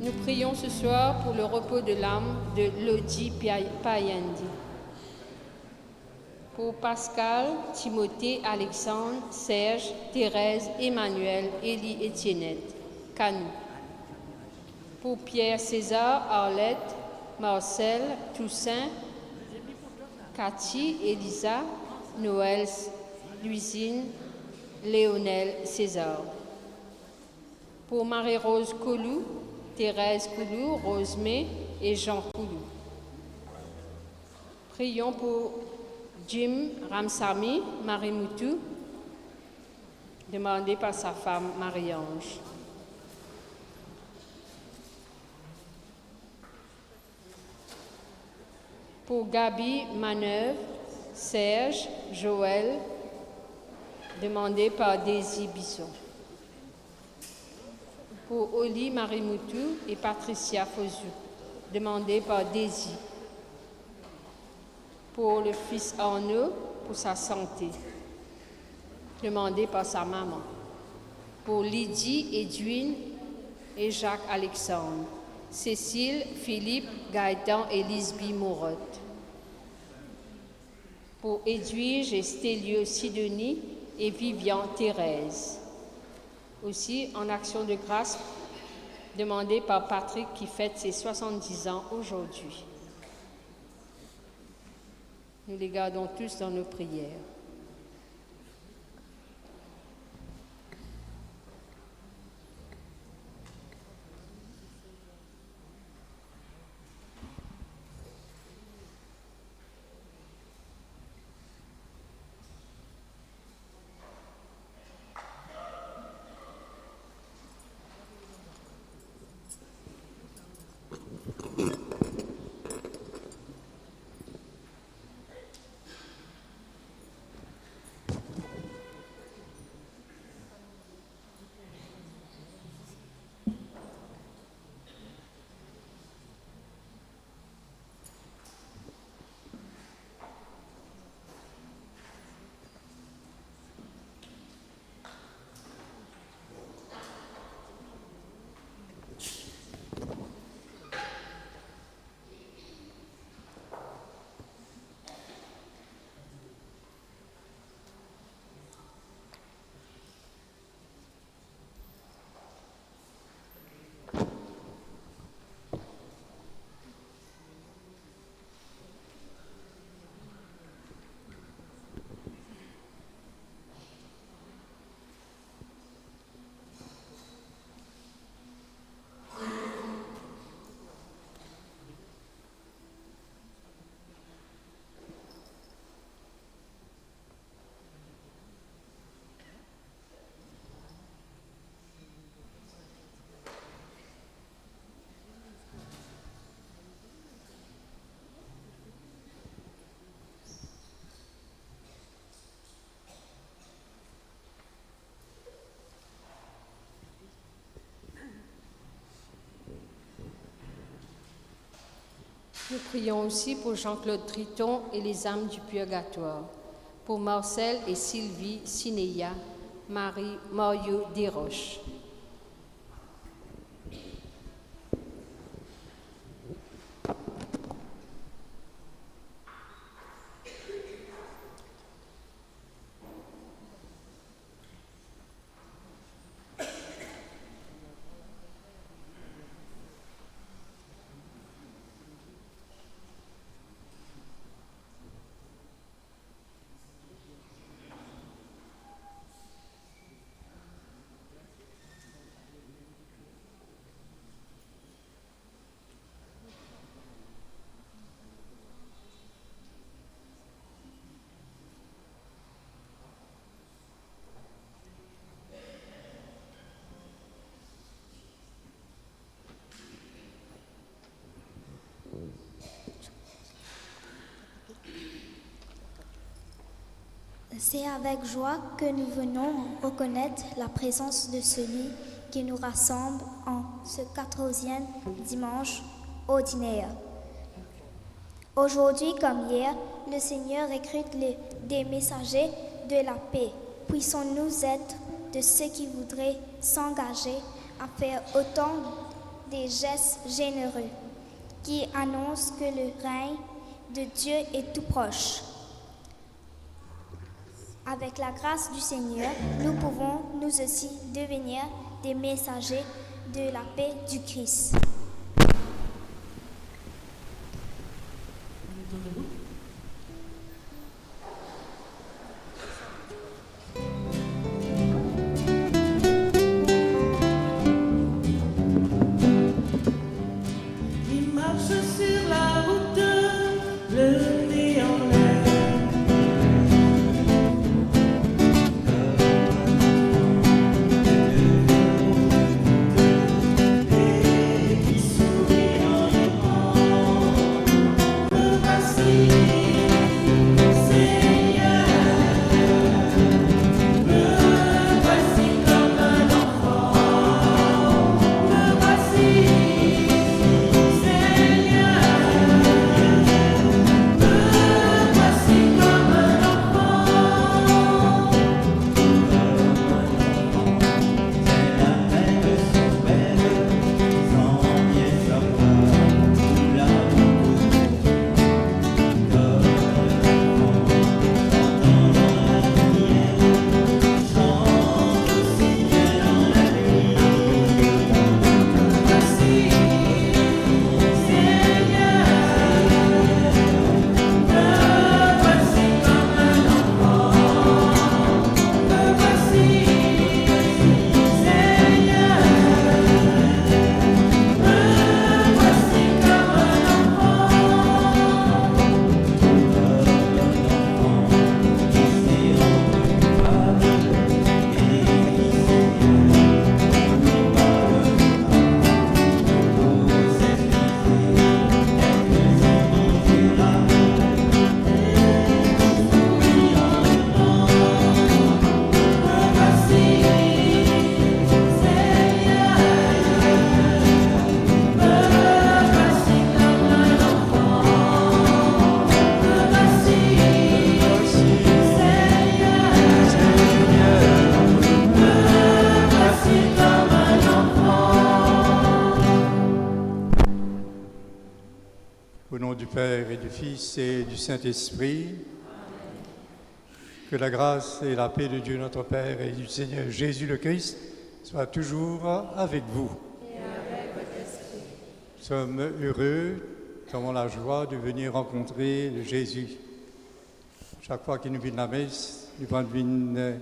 Nous prions ce soir pour le repos de l'âme de Lodi Payandi. Pour Pascal, Timothée, Alexandre, Serge, Thérèse, Emmanuel, Élie et Tiennette, Canou. Pour Pierre, César, Arlette, Marcel, Toussaint, Cathy, Elisa, Noël, Luisine, Léonel, César. Pour Marie-Rose Coulou, Thérèse Coulou, Rosemée et Jean Coulou. Prions pour Jim Ramsamy, Marie Moutou, demandé par sa femme Marie-Ange. Pour Gabi Manœuvre, Serge, Joël, demandé par Daisy Bisson. Pour Oli Marie Moutou et Patricia Fozou, demandé par Daisy. Pour le fils Arnaud, pour sa santé, demandé par sa maman. Pour Lydie, Edwin et Jacques-Alexandre. Cécile, Philippe, Gaëtan et Lisby Mourotte. Pour Edwige et Stélio Sidonie et Vivian Thérèse. Aussi en action de grâce demandée par Patrick qui fête ses 70 ans aujourd'hui. Nous les gardons tous dans nos prières. Nous prions aussi pour Jean-Claude Triton et les âmes du purgatoire, pour Marcel et Sylvie Sinéa, Mario Desroches. C'est avec joie que nous venons reconnaître la présence de celui qui nous rassemble en ce 14e dimanche ordinaire. Aujourd'hui comme hier, le Seigneur recrute des messagers de la paix. Puissons-nous être de ceux qui voudraient s'engager à faire autant des gestes généreux qui annoncent que le règne de Dieu est tout proche. Avec la grâce du Seigneur, nous pouvons nous aussi devenir des messagers de la paix du Christ. Il marche sur la route, le nez en l'air. Et qui sourit en aimant. Me voici, Seigneur. Me voici comme un enfant. Me voici. Au nom du Père et du Fils et du Saint-Esprit, que la grâce et la paix de Dieu notre Père et du Seigneur Jésus le Christ soient toujours avec vous. Et avec votre esprit. Nous sommes heureux, nous avons la joie de venir rencontrer le Jésus. Chaque fois qu'il nous vient de la messe, nous venons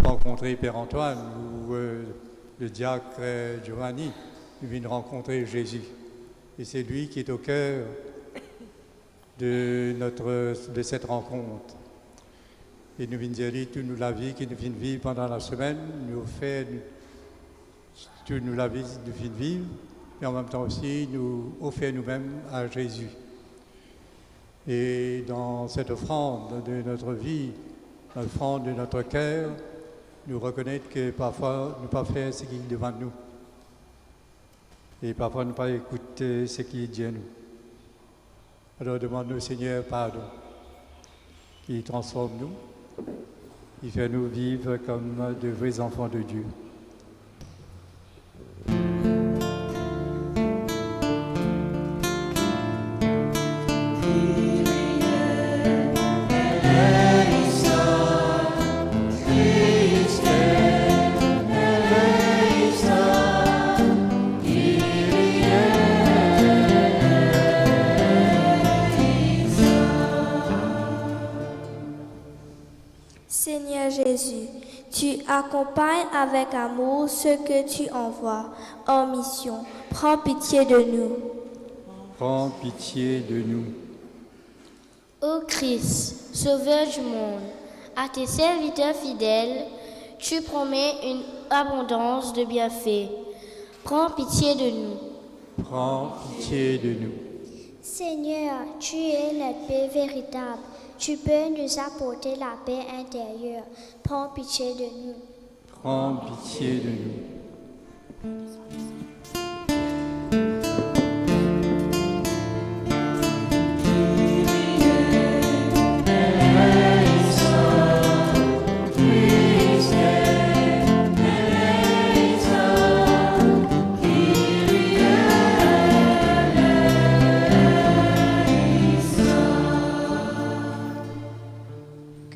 rencontrer Père Antoine ou le diacre Giovanni, nous venons rencontrer Jésus. Et c'est lui qui est au cœur de cette rencontre. Et nous venons dire toute la vie qui nous vient vivre pendant la semaine, nous fait toute la vie nous vient vivre, et en même temps aussi nous offrir nous-mêmes à Jésus. Et dans cette offrande de notre vie, l'offrande de notre cœur, nous reconnaître que parfois nous ne pas faire ce qu'il demande de nous. Et parfois ne pas écouter ce qu'il dit à nous. Alors demande-nous, Seigneur, pardon, qui transforme nous, qui fait nous vivre comme de vrais enfants de Dieu. Seigneur Jésus, tu accompagnes avec amour ceux que tu envoies en mission. Prends pitié de nous. Prends pitié de nous. Ô Christ, Sauveur du monde, à tes serviteurs fidèles, tu promets une abondance de bienfaits. Prends pitié de nous. Prends pitié de nous. Seigneur, tu es notre paix véritable. Tu peux nous apporter la paix intérieure. Prends pitié de nous. Prends pitié de nous. Kyrie,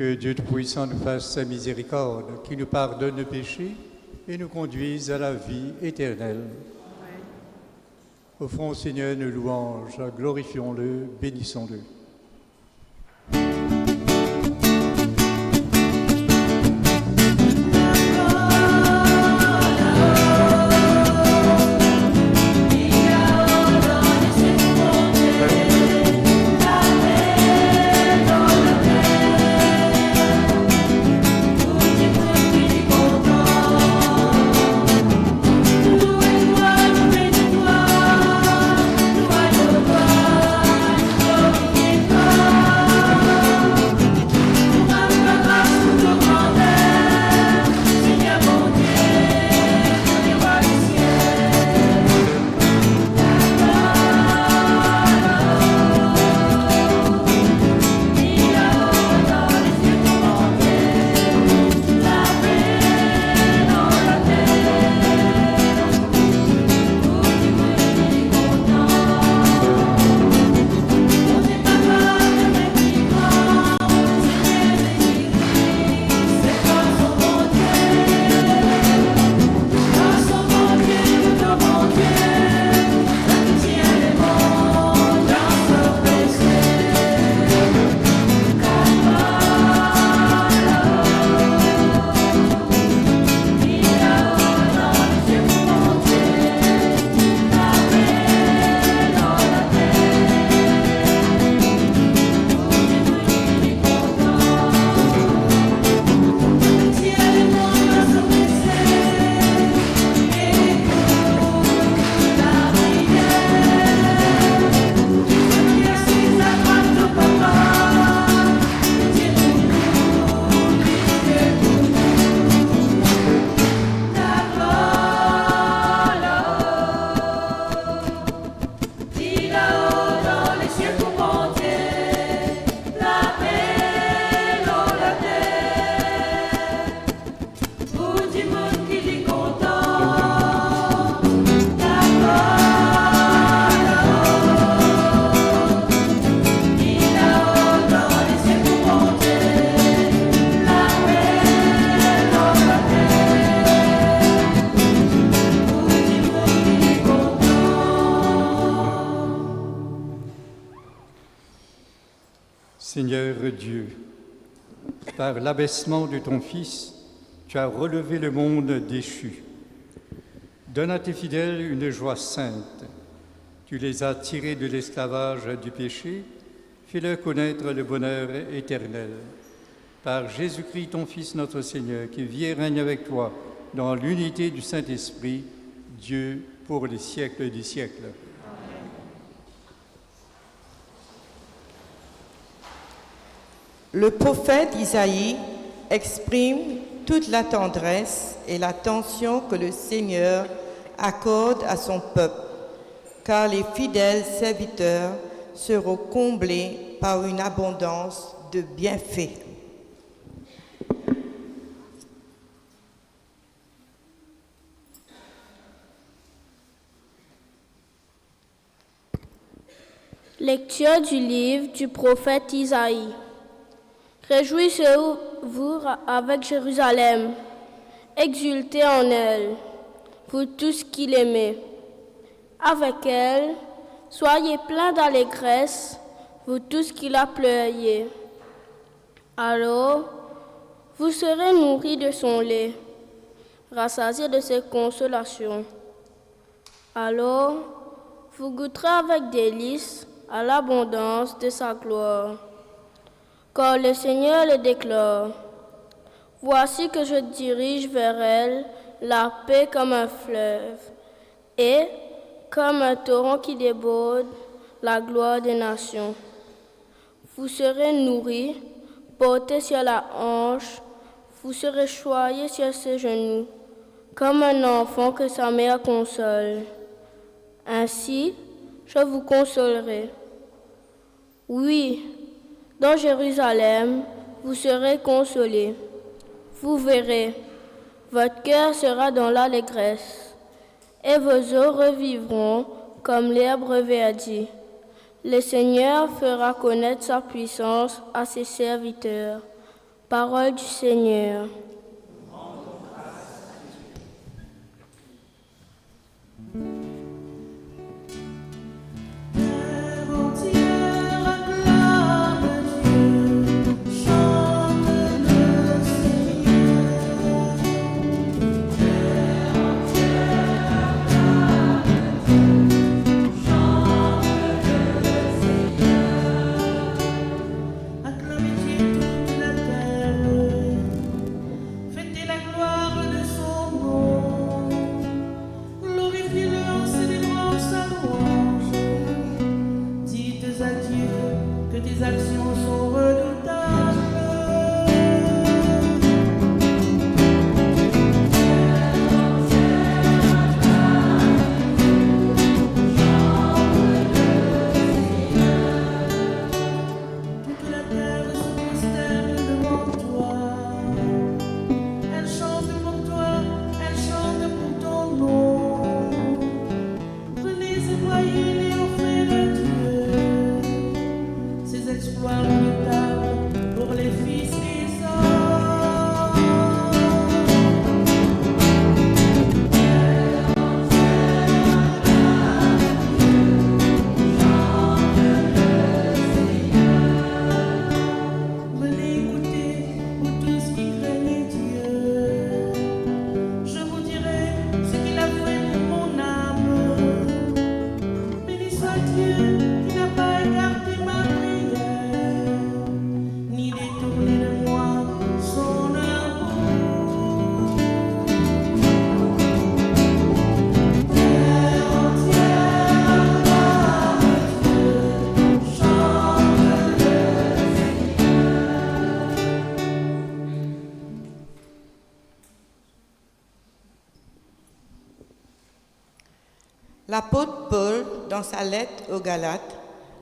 Que Dieu Tout-Puissant nous fasse sa miséricorde, qui nous pardonne nos péchés et nous conduise à la vie éternelle. Offrons au Seigneur nos louanges, glorifions-le, bénissons-le. Seigneur Dieu, par l'abaissement de ton Fils, tu as relevé le monde déchu. Donne à tes fidèles une joie sainte. Tu les as tirés de l'esclavage du péché, fais-leur connaître le bonheur éternel. Par Jésus-Christ, ton Fils, notre Seigneur, qui vit et règne avec toi dans l'unité du Saint-Esprit, Dieu pour les siècles des siècles. Le prophète Isaïe exprime toute la tendresse et l'attention que le Seigneur accorde à son peuple, car les fidèles serviteurs seront comblés par une abondance de bienfaits. Lecture du livre du prophète Isaïe. Réjouissez-vous avec Jérusalem, exultez en elle, vous tous qui l'aimez. Avec elle, soyez pleins d'allégresse, vous tous qui la pleuriez. Alors, vous serez nourris de son lait, rassasiés de ses consolations. Alors, vous goûterez avec délice à l'abondance de sa gloire. Car le Seigneur le déclare. Voici que je dirige vers elle la paix comme un fleuve, et comme un torrent qui déborde, la gloire des nations. Vous serez nourris, portés sur la hanche, vous serez choyés sur ses genoux, comme un enfant que sa mère console. Ainsi, je vous consolerai. Oui, dans Jérusalem, vous serez consolés. Vous verrez, votre cœur sera dans l'allégresse, et vos os revivront comme l'herbe reverdie. Le Seigneur fera connaître sa puissance à ses serviteurs. Parole du Seigneur. L'apôtre Paul, dans sa lettre aux Galates,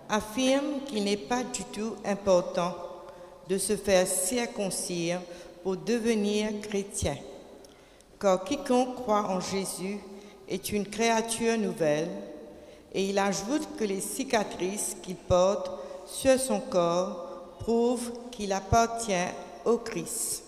affirme qu'il n'est pas du tout important de se faire circoncire pour devenir chrétien, car quiconque croit en Jésus est une créature nouvelle, et il ajoute que les cicatrices qu'il porte sur son corps prouvent qu'il appartient au Christ.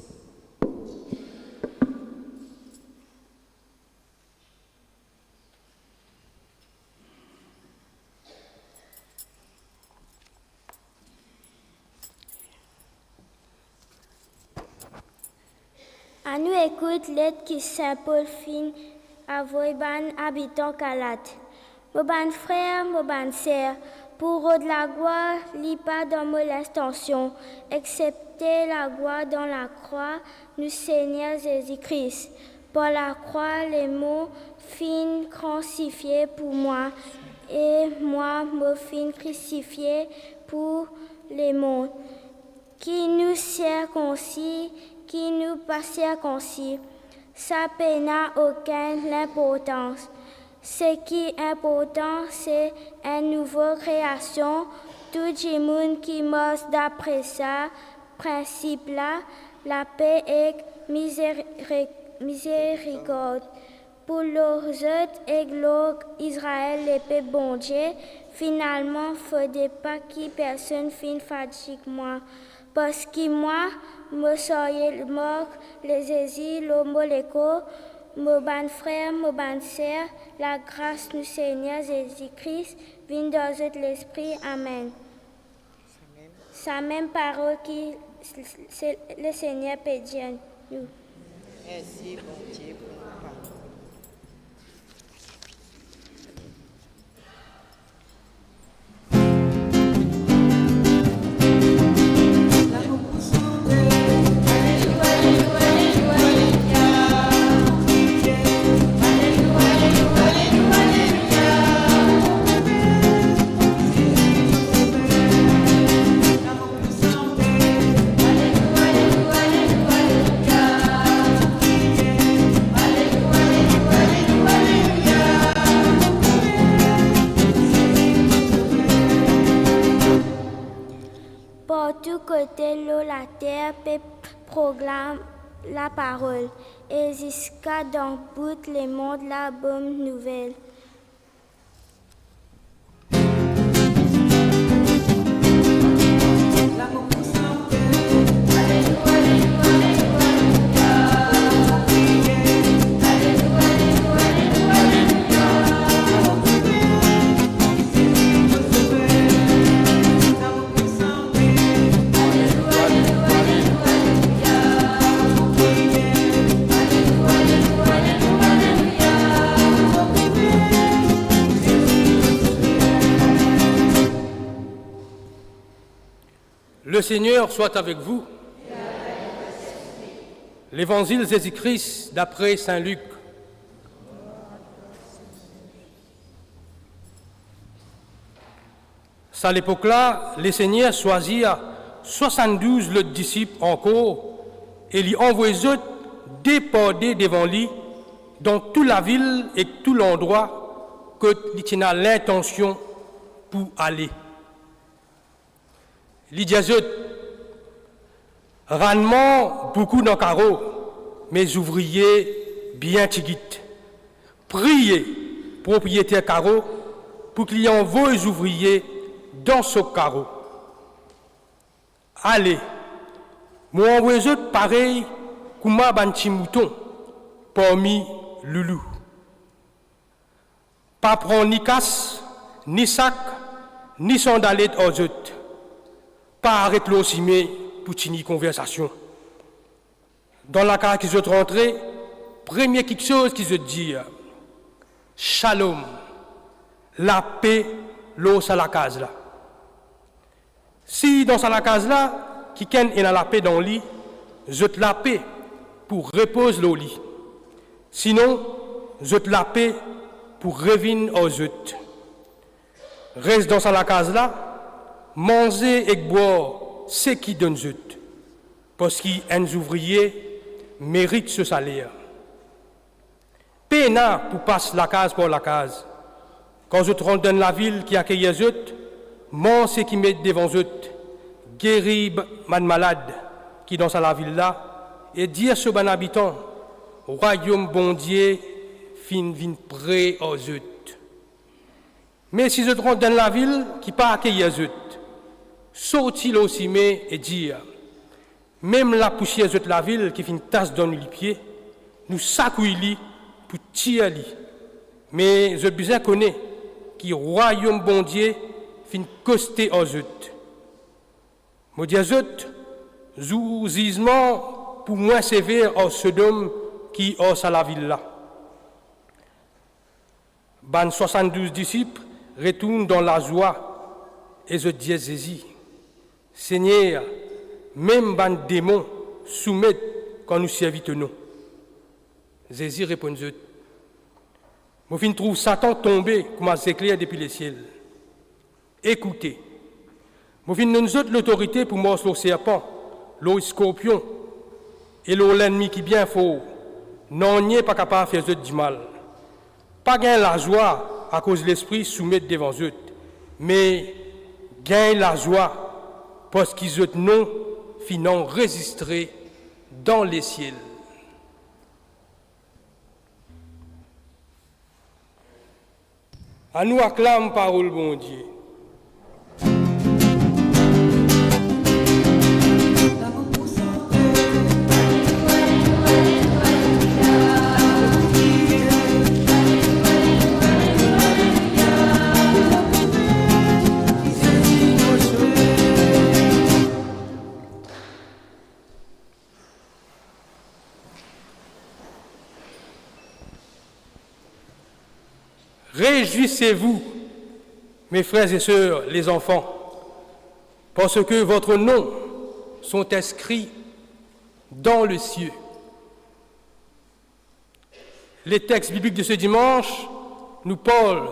À nous écoute l'aide qui Saint-Paul fin à Voiban habitant Galate. Mon ban frère, mon ban sœur, pour de la gloire, lis pas dans molestation, excepté la gloire dans la croix, nous Seigneur Jésus-Christ. Par la croix, les mots fin crucifiés pour moi, et moi, me fin crucifié pour les mondes. Qui nous circoncis, qui nous pas circoncis, ça n'a aucune importance. Ce qui est important, c'est une nouvelle création. Tout le monde qui marche d'après ça, principe-là, la paix et miséricorde. Pour les autres et Israël, les paix bon Dieu, finalement, il ne faudrait pas que personne finisse fatigue moi. Parce que moi, me soyez mort, les asiles, l'écho, mon ban frère, mon ban sœur, la grâce du Seigneur Jésus-Christ, vient dans l'esprit. Amen. Sa même parole qui le Seigneur peut dire nous. Merci, bon Dieu, pour nous parler. Côté la terre peut proclame la parole et jusqu'à dans bout le monde la bonne nouvelle. Alléluia, Le Seigneur soit avec vous. L'Évangile de Jésus-Christ d'après Saint Luc. À l'époque-là, les seigneurs choisirent 72 le disciples encore et lui envoyaient déporter devant lui dans toute la ville et tout l'endroit que il tenait l'intention pour aller. Il disait rarement beaucoup dans carreau, mais ouvriers bien tiguites. Priez, propriétaire carreau, pour qu'il y envoie les ouvriers dans ce carreau. Allez, moi envoyez pareil comme un petit mouton parmi le loup. Pas prendre ni casse, ni sac, ni sandalette aux autres. Pas arrêter l'osimé pour tenir conversation. Dans la case qui se rentrer, première quelque chose qui se dit, shalom, la paix, l'eau à la case là. Si dans la case là, qui est dans la paix dans le lit, je te la paix pour reposer le lit. Sinon, je te la paix pour revenir aux autres. Reste dans la case là, manger et boire, c'est qui donne autres. Parce qu'un ouvrier mérite ce salaire. Péna pour passer la case pour la case. Quand je te rentre dans la ville qui accueille les autres, mon ce qui met devant eux, guérir man malade qui dans la ville là, et dire ce bon habitant, royaume bon Dieu, fin près aux autres. Mais si je te rentre dans la ville qui pas accueillir les autres, sortir aussi et dire, même la poussière de la ville qui fin tasse dans les pieds, nous sacouille pour tirer. Mais je besoin connaître qui royaume bon Dieu fin costé aux autres. Moi dis aux autres, jour pour moins sévère au Sodome qui os à la ville là. Ban 72 disciples retournent dans la joie et je dis Jésus, Seigneur, même ban démons soumettent quand nous servitons nous. Jésus répond aux autres. Moi, je trouve Satan tombé comme un éclair depuis les ciels. Écoutez, moi, je nous autres l'autorité pour mordre le serpent, le scorpion et l'ennemi qui bien fort. Non, n'y est pas capable de faire du mal. Pas gain la joie à cause de l'esprit soumettre devant eux, mais gain la joie parce qu'ils ont non finan résister dans les ciels. À nous acclame parole bon Dieu. Réjouissez-vous, mes frères et sœurs, les enfants, parce que votre nom sont inscrits dans le ciel. Les textes bibliques de ce dimanche nous parlent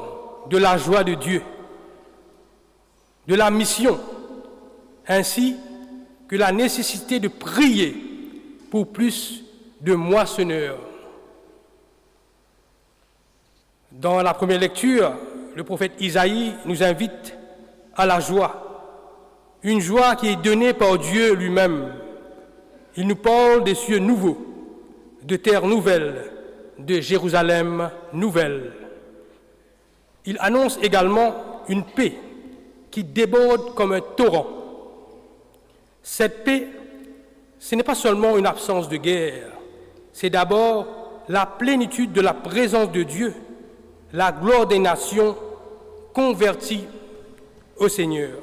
de la joie de Dieu, de la mission, ainsi que la nécessité de prier pour plus de moissonneurs. Dans la première lecture, le prophète Isaïe nous invite à la joie, une joie qui est donnée par Dieu lui-même. Il nous parle des cieux nouveaux, de terre nouvelle, de Jérusalem nouvelle. Il annonce également une paix qui déborde comme un torrent. Cette paix, ce n'est pas seulement une absence de guerre, c'est d'abord la plénitude de la présence de Dieu, la gloire des nations converties au Seigneur.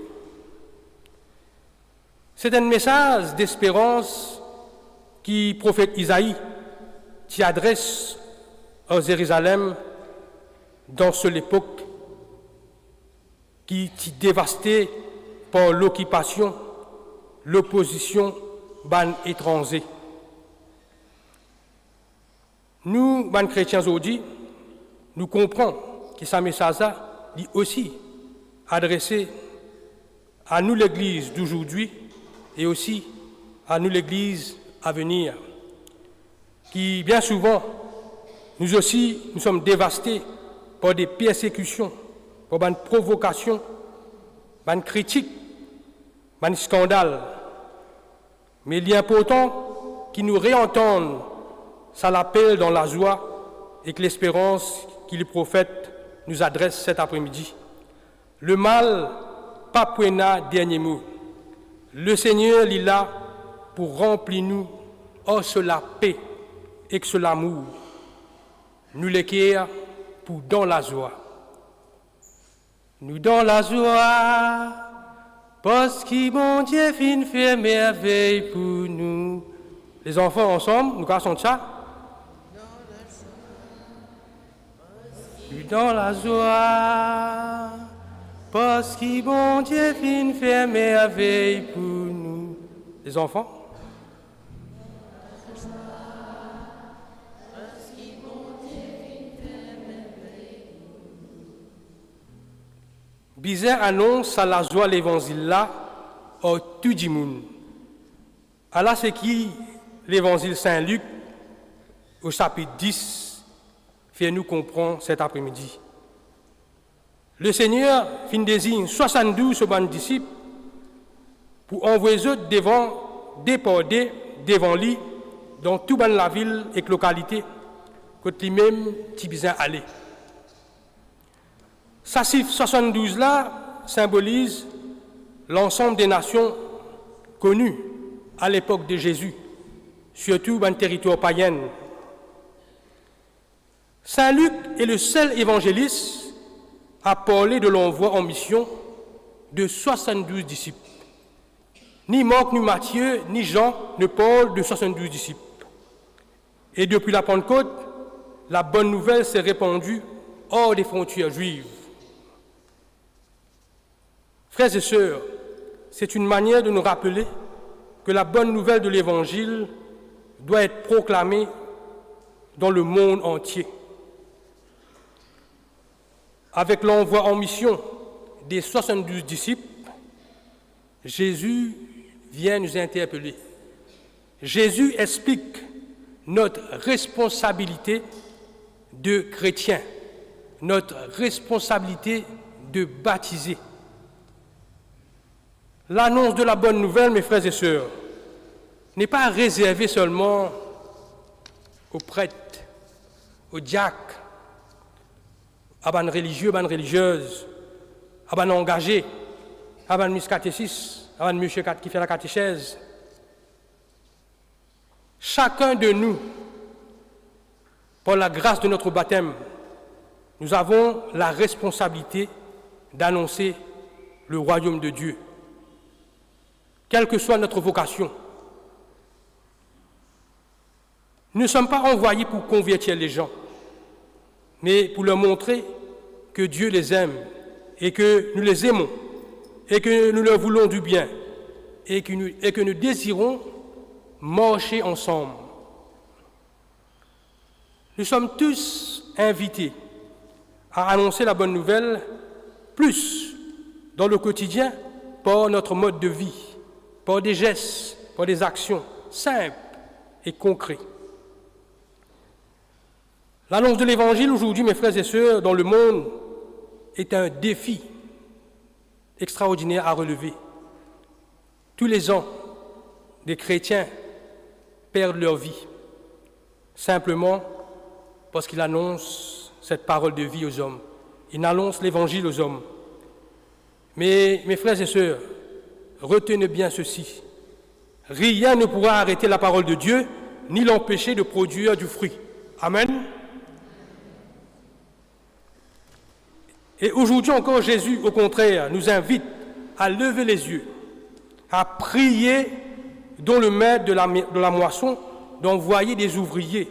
C'est un message d'espérance qui prophète Isaïe qui adresse à Jérusalem dans cette époque qui est dévastée par l'occupation l'opposition ban étranger. Nous, ban chrétiens aujourd'hui, nous comprenons que ce message est aussi adressé à nous l'Église d'aujourd'hui et aussi à nous l'Église à venir, qui bien souvent, nous aussi, nous sommes dévastés par des persécutions, par des provocations, des critiques, des scandales. Mais il est important qu'ils nous réentendent, ça l'appelle dans la joie et que l'espérance que le prophète nous adresse cet après-midi. Le mal, pas point dernier mot. Le Seigneur est là pour remplir nous, sur la paix et sur l'amour. Nous l'écrire pour dans la joie. Nous dans la joie, parce que mon Dieu fin fait merveille pour nous. Les enfants ensemble, nous cassons ça. Nous dans la joie, parce que mon Dieu fin fait merveille pour nous. Les enfants. Bizarre annonce à la joie l'évangile là, au tout du monde. Alors c'est qui l'évangile Saint-Luc, au chapitre 10, fait nous comprendre cet après-midi. Le Seigneur fin désigne 72 secondes disciples pour envoyer eux déporter devant lui dans toute la ville et la localité, côté lui-même, qui bizarre aller. Sa chiffre 72 là symbolise l'ensemble des nations connues à l'époque de Jésus, surtout dans le territoire païen. Saint Luc est le seul évangéliste à parler de l'envoi en mission de 72 disciples. Ni Marc, ni Matthieu, ni Jean ne parlent de 72 disciples. Et depuis la Pentecôte, la bonne nouvelle s'est répandue hors des frontières juives. Frères et sœurs, c'est une manière de nous rappeler que la bonne nouvelle de l'Évangile doit être proclamée dans le monde entier. Avec l'envoi en mission des 72 disciples, Jésus vient nous interpeller. Jésus explique notre responsabilité de chrétiens, notre responsabilité de baptisés. L'annonce de la bonne nouvelle, mes frères et sœurs, n'est pas réservée seulement aux prêtres, aux diacres, à des religieux, à des religieuses, à des engagés, à des muscatécistes, à des monsieur qui fait la catéchèse. Chacun de nous, par la grâce de notre baptême, nous avons la responsabilité d'annoncer le royaume de Dieu. Quelle que soit notre vocation. Nous ne sommes pas envoyés pour convertir les gens, mais pour leur montrer que Dieu les aime et que nous les aimons et que nous leur voulons du bien et que nous désirons marcher ensemble. Nous sommes tous invités à annoncer la bonne nouvelle plus dans le quotidien par notre mode de vie, par des gestes, par des actions simples et concrètes. L'annonce de l'Évangile aujourd'hui, mes frères et sœurs, dans le monde, est un défi extraordinaire à relever. Tous les ans, des chrétiens perdent leur vie, simplement parce qu'ils annoncent cette parole de vie aux hommes. Ils annoncent l'Évangile aux hommes. Mais, mes frères et sœurs, retenez bien ceci. Rien ne pourra arrêter la parole de Dieu, ni l'empêcher de produire du fruit. Amen. Et aujourd'hui encore, Jésus, au contraire, nous invite à lever les yeux, à prier dont le maître de la moisson d'envoyer des ouvriers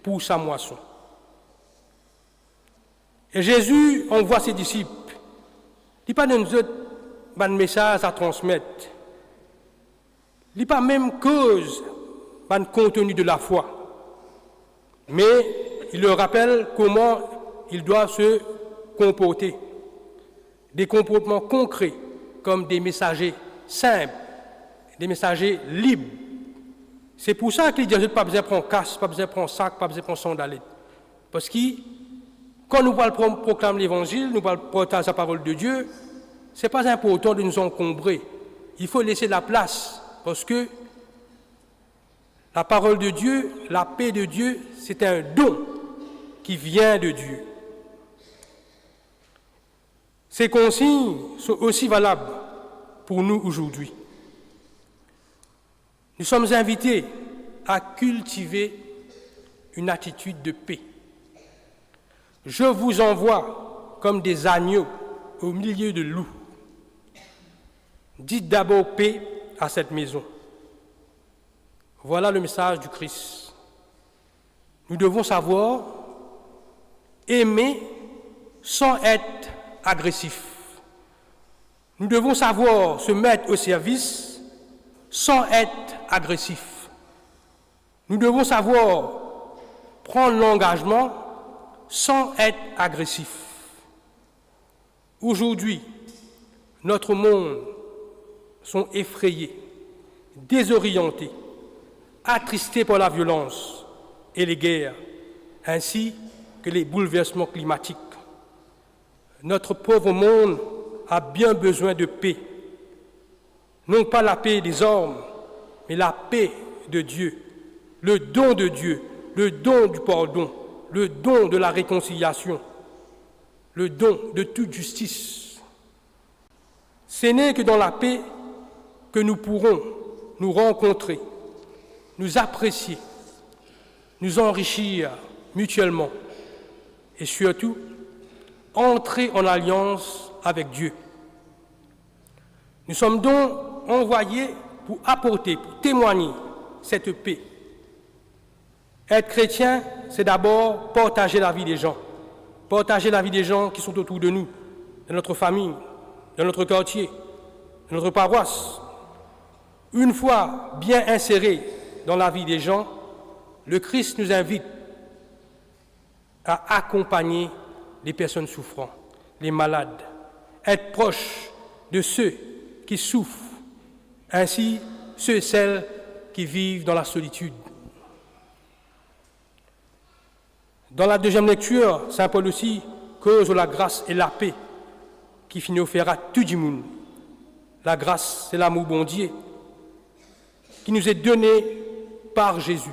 pour sa moisson. Et Jésus envoie ses disciples. Il n'y a pas de nous un message à transmettre. Il n'est pas même cause par le contenu de la foi, mais il leur rappelle comment ils doivent se comporter. Des comportements concrets, comme des messagers simples, des messagers libres. C'est pour ça qu'il dit que pas besoin de prendre casse, pas besoin de prendre sac, pas besoin de prendre sandalette. Parce que quand nous proclamer l'évangile, nous partager la parole de Dieu, ce n'est pas important de nous encombrer. Il faut laisser la place, parce que la parole de Dieu, la paix de Dieu, c'est un don qui vient de Dieu. Ces consignes sont aussi valables pour nous aujourd'hui. Nous sommes invités à cultiver une attitude de paix. Je vous envoie comme des agneaux au milieu de loups. Dites d'abord paix à cette maison. Voilà le message du Christ. Nous devons savoir aimer sans être agressifs. Nous devons savoir se mettre au service sans être agressifs. Nous devons savoir prendre l'engagement sans être agressifs. Aujourd'hui, notre monde sont effrayés, désorientés, attristés par la violence et les guerres, ainsi que les bouleversements climatiques. Notre pauvre monde a bien besoin de paix. Non pas la paix des hommes, mais la paix de Dieu, le don de Dieu, le don du pardon, le don de la réconciliation, le don de toute justice. Ce n'est que dans la paix que nous pourrons nous rencontrer, nous apprécier, nous enrichir mutuellement et surtout entrer en alliance avec Dieu. Nous sommes donc envoyés pour apporter, pour témoigner cette paix. Être chrétien, c'est d'abord partager la vie des gens. Partager la vie des gens qui sont autour de nous, de notre famille, de notre quartier, de notre paroisse. Une fois bien insérés dans la vie des gens, le Christ nous invite à accompagner les personnes souffrantes, les malades, être proche de ceux qui souffrent, ainsi ceux et celles qui vivent dans la solitude. Dans la deuxième lecture, saint Paul aussi cause la grâce et la paix qui finit au faire à tout le monde. La grâce, c'est l'amour bon Dieu qui nous est donné par Jésus.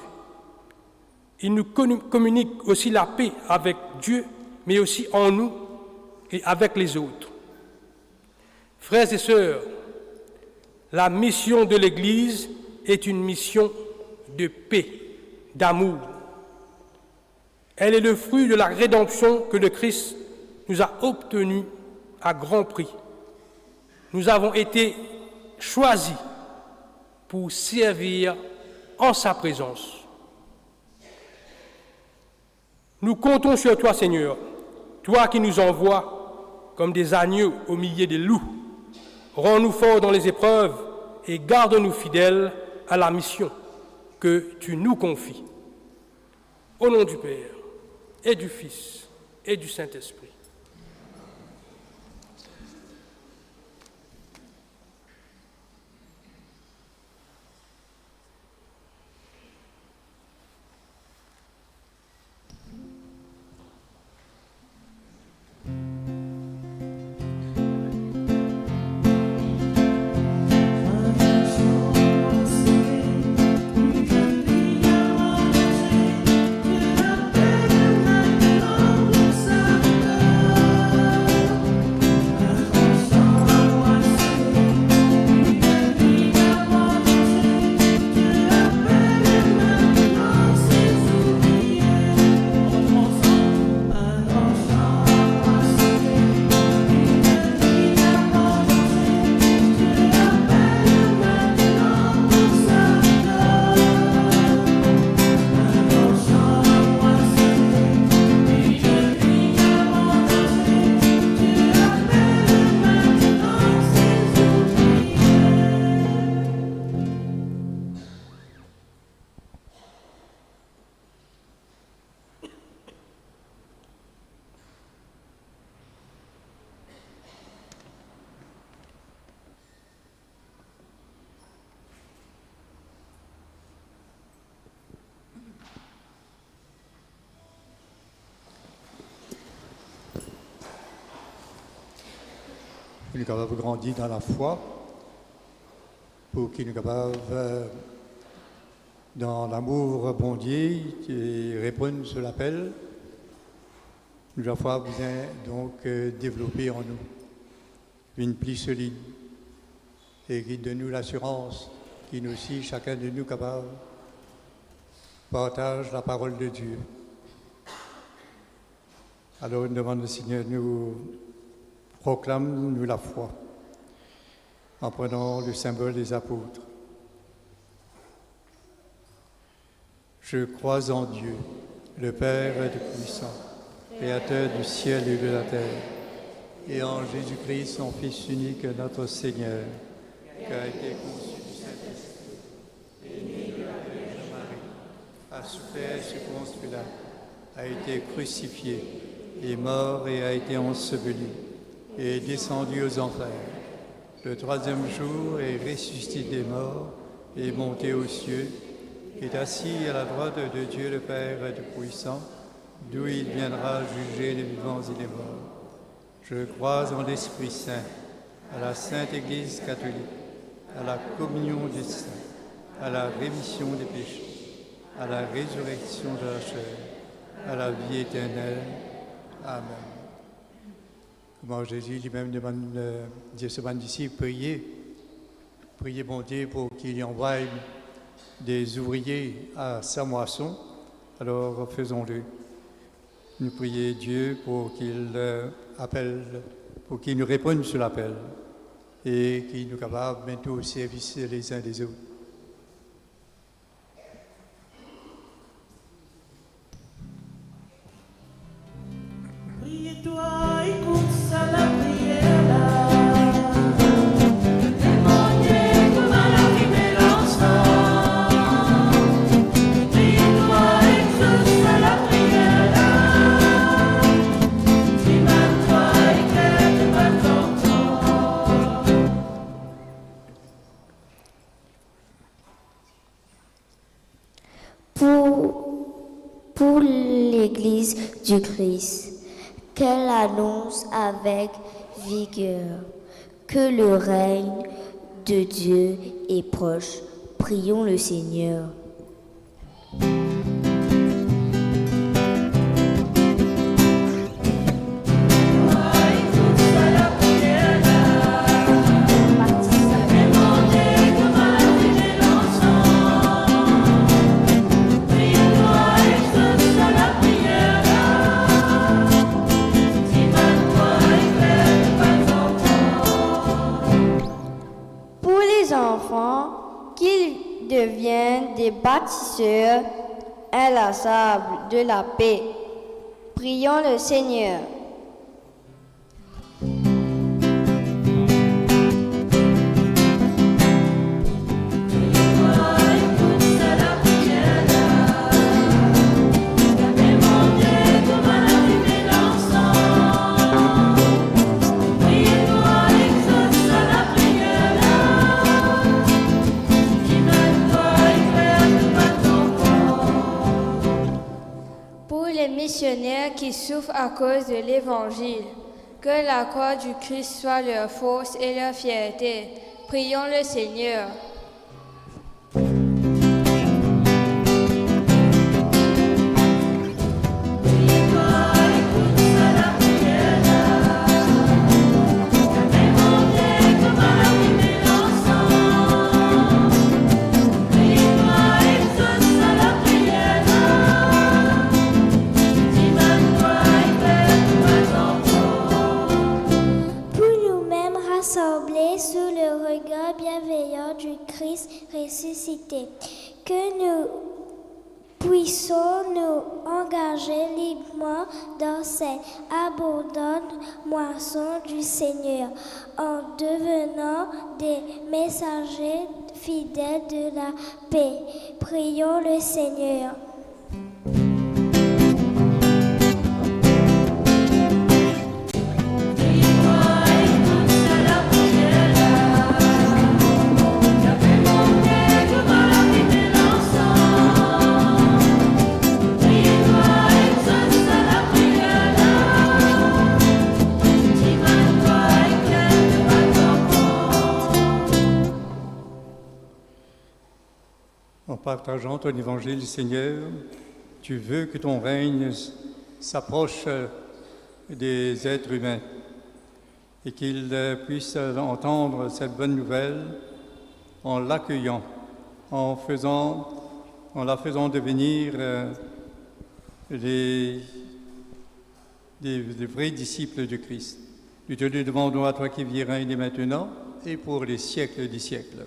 Il nous communique aussi la paix avec Dieu, mais aussi en nous et avec les autres. Frères et sœurs, la mission de l'Église est une mission de paix, d'amour. Elle est le fruit de la rédemption que le Christ nous a obtenue à grand prix. Nous avons été choisis pour servir en sa présence. Nous comptons sur toi, Seigneur, toi qui nous envoies comme des agneaux au milieu des loups. Rends-nous forts dans les épreuves et garde-nous fidèles à la mission que tu nous confies. Au nom du Père, et du Fils, et du Saint-Esprit. Que la paix de maintenant nous qu'il nous capable de grandir dans la foi, pour qu'il nous capable dans l'amour bon Dieu et répondre sur l'appel. Nous avons besoin donc développer en nous une plus solide et qui donne nous l'assurance qui nous aussi, chacun de nous capable, partage la parole de Dieu. Alors, nous demandons au Seigneur, nous proclame nous la foi en prenant le symbole des apôtres. Je crois en Dieu, le Père Tout-Puissant, Créateur du ciel et de la terre, et en Jésus-Christ, son Fils unique, notre Seigneur, qui a été conçu du Saint-Esprit, et né de la Vierge Marie, a souffert sous Ponce Pilate, a été crucifié, est mort et a été enseveli, et est descendu aux enfers. Le troisième jour est ressuscité des morts, et est monté aux cieux, est assis à la droite de Dieu le Père Tout-Puissant, d'où il viendra juger les vivants et les morts. Je crois en l'Esprit Saint, à la Sainte Église catholique, à la communion des saints, à la rémission des péchés, à la résurrection de la chair, à la vie éternelle. Amen. Comment Jésus lui-même demande à ses disciples, priez bon Dieu pour qu'il y envoie des ouvriers à sa moisson, alors faisons-le. Nous prions Dieu pour qu'il appelle, pour qu'il nous réponde sur l'appel et qu'il nous capable bientôt au service les uns des autres. Priez-toi, écoute ça la prière là. Demandez comme à la vie de l'enfant. Priez-toi, écoute ça la prière là. Dis-moi-toi, éclaire de ma Pour l'Église du Christ, qu'elle annonce avec vigueur que le règne de Dieu est proche. Prions le Seigneur. Qu'ils deviennent des bâtisseurs inlassables de la paix. Prions le Seigneur. Missionnaires qui souffrent à cause de l'Évangile. Que la croix du Christ soit leur force et leur fierté. Prions le Seigneur. Sous le regard bienveillant du Christ ressuscité, que nous puissions nous engager librement dans cette abondante moisson du Seigneur, en devenant des messagers fidèles de la paix. Prions le Seigneur. partageant ton évangile, Seigneur, tu veux que ton règne s'approche des êtres humains et qu'ils puissent entendre cette bonne nouvelle en l'accueillant, en la faisant devenir des vrais disciples de Christ. Nous te le demandons à toi qui vis et règne maintenant et pour les siècles des siècles.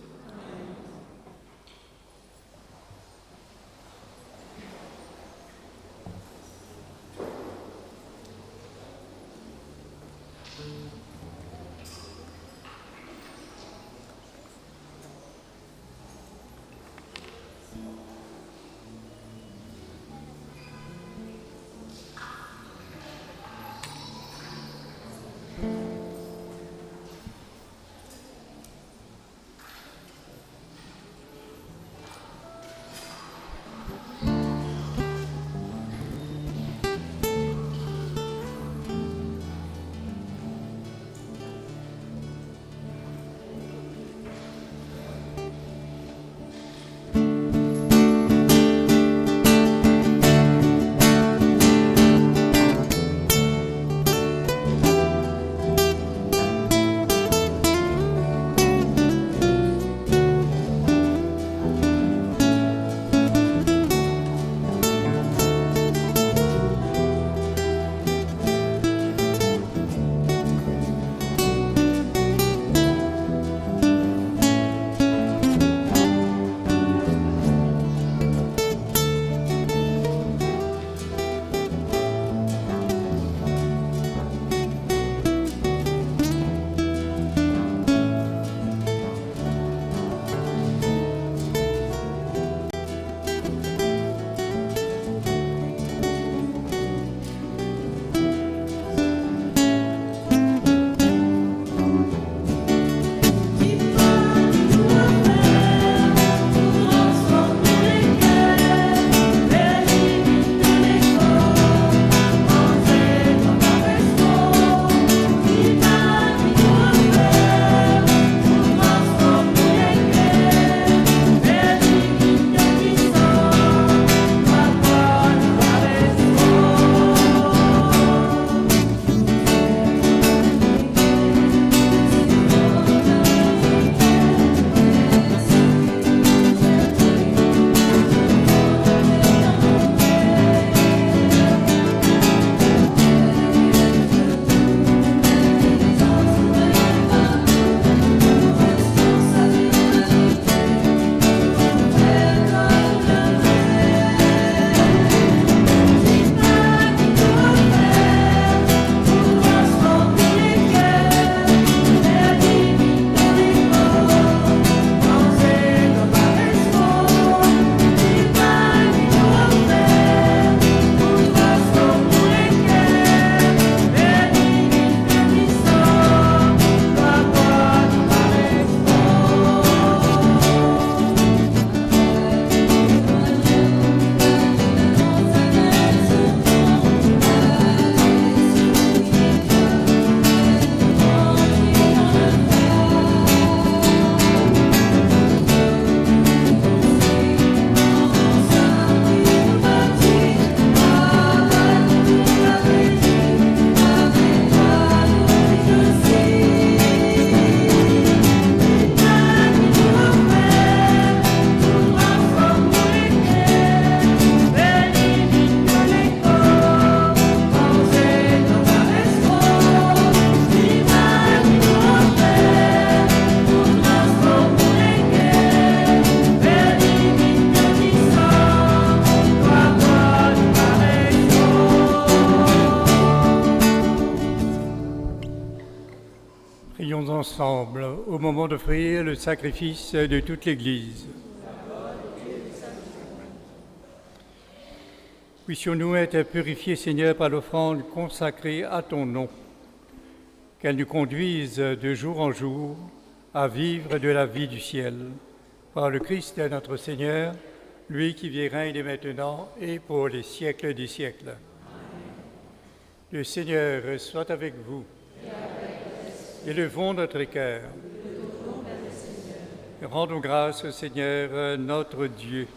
Prions ensemble au moment d'offrir le sacrifice de toute l'Église. Puissions-nous être purifiés, Seigneur, par l'offrande consacrée à ton nom, qu'elle nous conduise de jour en jour à vivre de la vie du ciel. Par le Christ notre Seigneur, lui qui vit et règne maintenant et pour les siècles des siècles. Amen. Le Seigneur soit avec vous. Élevons notre cœur. Rendons grâce au Seigneur notre Dieu.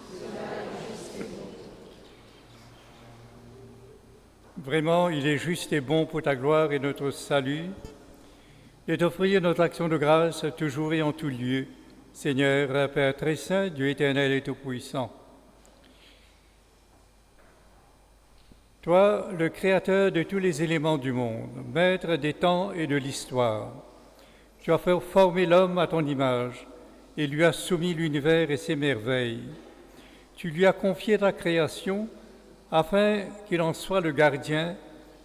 Vraiment, il est juste et bon pour ta gloire et notre salut de t'offrir notre action de grâce toujours et en tout lieu, Seigneur, Père très saint, Dieu éternel et tout-puissant. Toi, le Créateur de tous les éléments du monde, Maître des temps et de l'histoire, tu as fait former l'homme à ton image et lui as soumis l'univers et ses merveilles. Tu lui as confié ta création afin qu'il en soit le gardien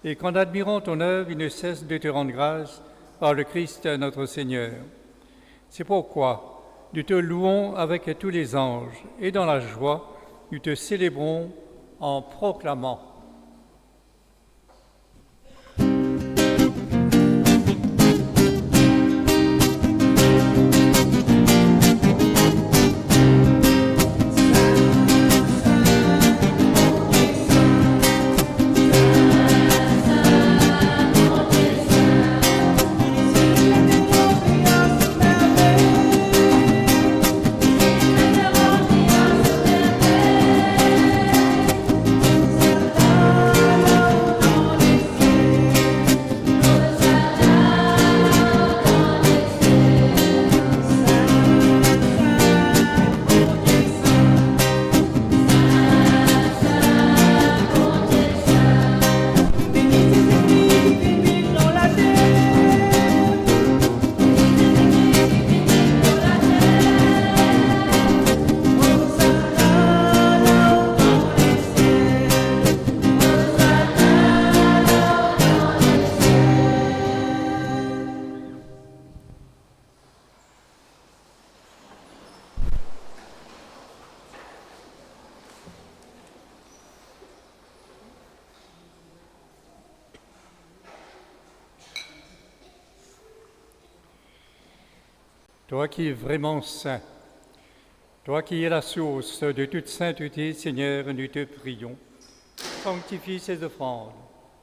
et qu'en admirant ton œuvre, il ne cesse de te rendre grâce par le Christ notre Seigneur. C'est pourquoi nous te louons avec tous les anges et dans la joie, nous te célébrons en proclamant. Toi qui es vraiment saint, toi qui es la source de toute sainteté, Seigneur, nous te prions. Sanctifie ces offrandes,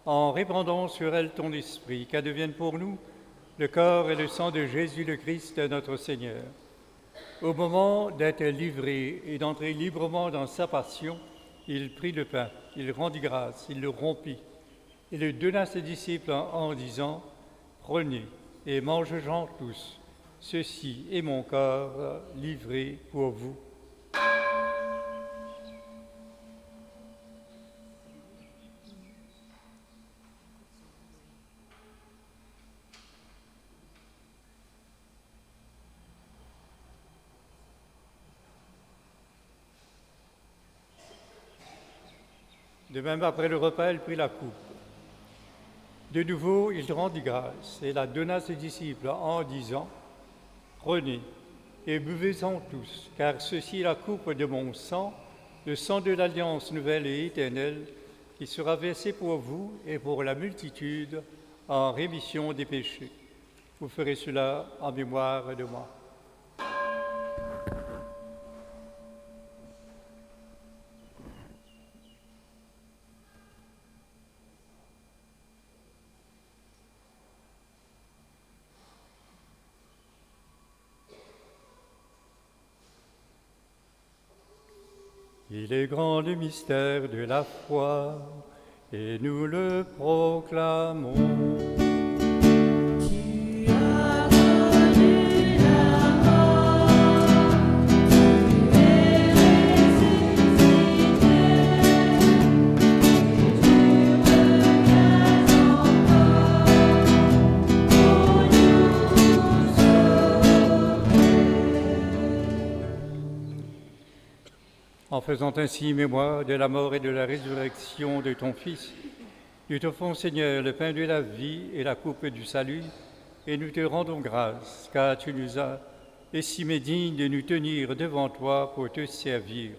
en répandant sur elles ton esprit, qu'elles deviennent pour nous le corps et le sang de Jésus le Christ, notre Seigneur. Au moment d'être livré et d'entrer librement dans sa passion, il prit le pain, il rendit grâce, il le rompit, et le donna à ses disciples en disant « Prenez et mangez-en tous. Ceci est mon corps livré pour vous. » De même, après le repas, il prit la coupe. De nouveau, il rendit grâce et la donna à ses disciples en disant « Prenez et buvez-en tous, car ceci est la coupe de mon sang, le sang de l'alliance nouvelle et éternelle, qui sera versé pour vous et pour la multitude en rémission des péchés. Vous ferez cela en mémoire de moi. » Il est grand le mystère de la foi, et nous le proclamons. Tu as vaincu la mort, tu es ressuscité, et tu reviens encore pour nous sauver. En faisant ainsi mémoire de la mort et de la résurrection de ton Fils, nous t'offrons, Seigneur, le pain de la vie et la coupe du salut, et nous te rendons grâce, car tu nous as estimés dignes de nous tenir devant toi pour te servir.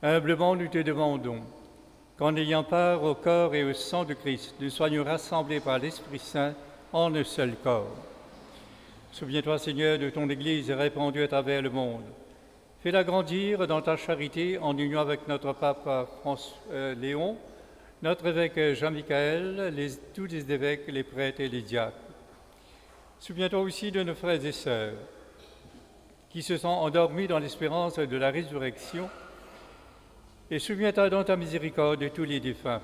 Humblement, nous te demandons qu'en ayant part au corps et au sang de Christ, nous soyons rassemblés par l'Esprit Saint en un seul corps. Souviens-toi, Seigneur, de ton Église répandue à travers le monde. Fais-la grandir dans ta charité en union avec notre pape Léon, notre évêque Jean-Michel, tous les évêques, les prêtres et les diacres. Souviens-toi aussi de nos frères et sœurs qui se sont endormis dans l'espérance de la résurrection, et souviens-toi dans ta miséricorde de tous les défunts.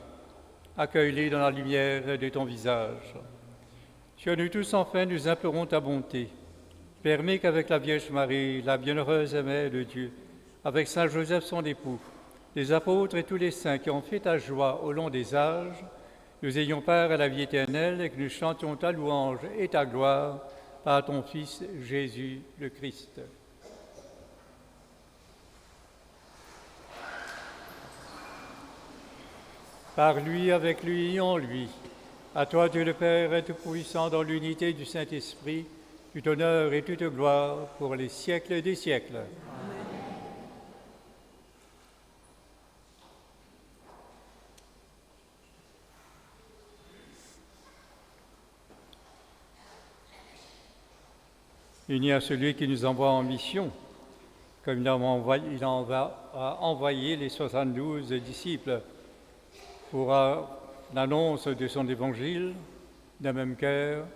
accueille-les dans la lumière de ton visage. Sur nous tous, enfin, nous implorons ta bonté. Permets qu'avec la Vierge Marie, la bienheureuse Mère de Dieu, avec Saint Joseph son époux, les apôtres et tous les saints qui ont fait ta joie au long des âges, nous ayons part à la vie éternelle et que nous chantions ta louange et ta gloire par ton Fils Jésus le Christ. Par lui, avec lui et en lui, à toi Dieu le Père Tout-Puissant, dans l'unité du Saint-Esprit, tout honneur et toute gloire pour les siècles des siècles. Unis à celui qui nous envoie en mission, comme il a envoyé les 72 disciples pour l'annonce de son évangile, d'un même cœur,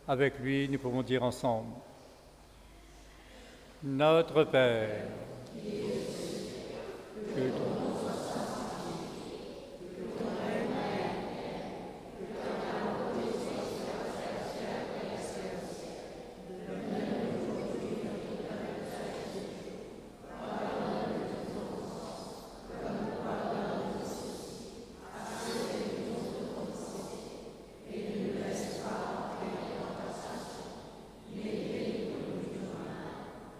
avec lui, nous pouvons dire ensemble: Notre Père, que ton nom soit sanctifié, que ton règne vienne, que ta volonté soit faite sur la terre comme elle se fait au ciel. Donne-nous aujourd'hui notre pain de chaque jour. Pardonne-nous nos offenses, comme nous pardonnons aussi à ceux qui nous ont offensés. Et ne nous laisse pas entrer en tentation, mais délivre-nous du mal.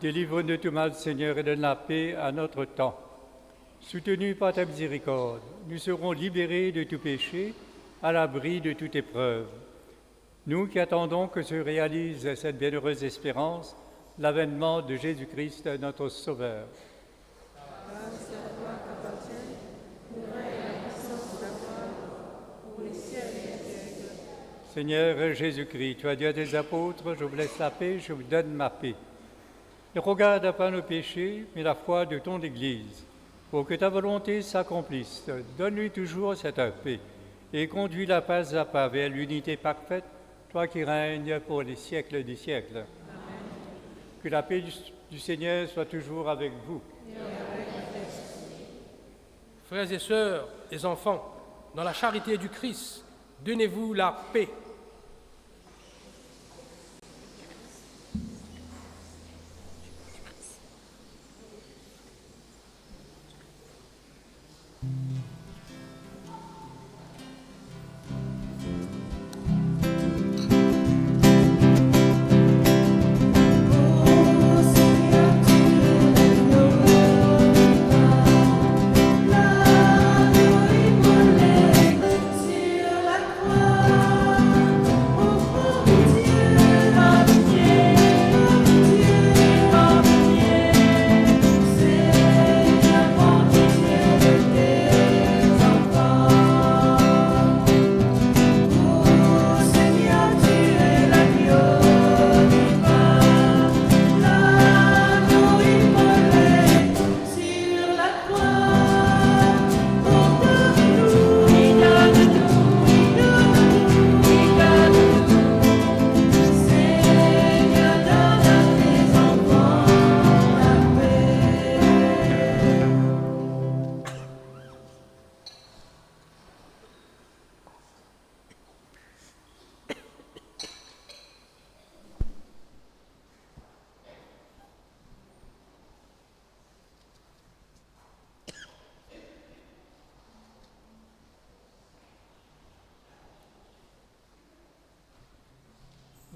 Délivre-nous de tout mal, Seigneur, et donne la paix à notre temps. Soutenus par ta miséricorde, nous serons libérés de tout péché, à l'abri de toute épreuve. Nous qui attendons que se réalise cette bienheureuse espérance, l'avènement de Jésus-Christ, notre Sauveur. Seigneur Jésus-Christ, tu as dit à tes apôtres: je vous laisse la paix, je vous donne ma paix. Ne regarde pas nos péchés, mais la foi de ton Église. Pour que ta volonté s'accomplisse, donne-lui toujours cette paix et conduis-la pas à pas vers l'unité parfaite, toi qui règnes pour les siècles des siècles. Amen. Que la paix du Seigneur soit toujours avec vous. Frères et sœurs, les enfants, dans la charité du Christ, donnez-vous la paix.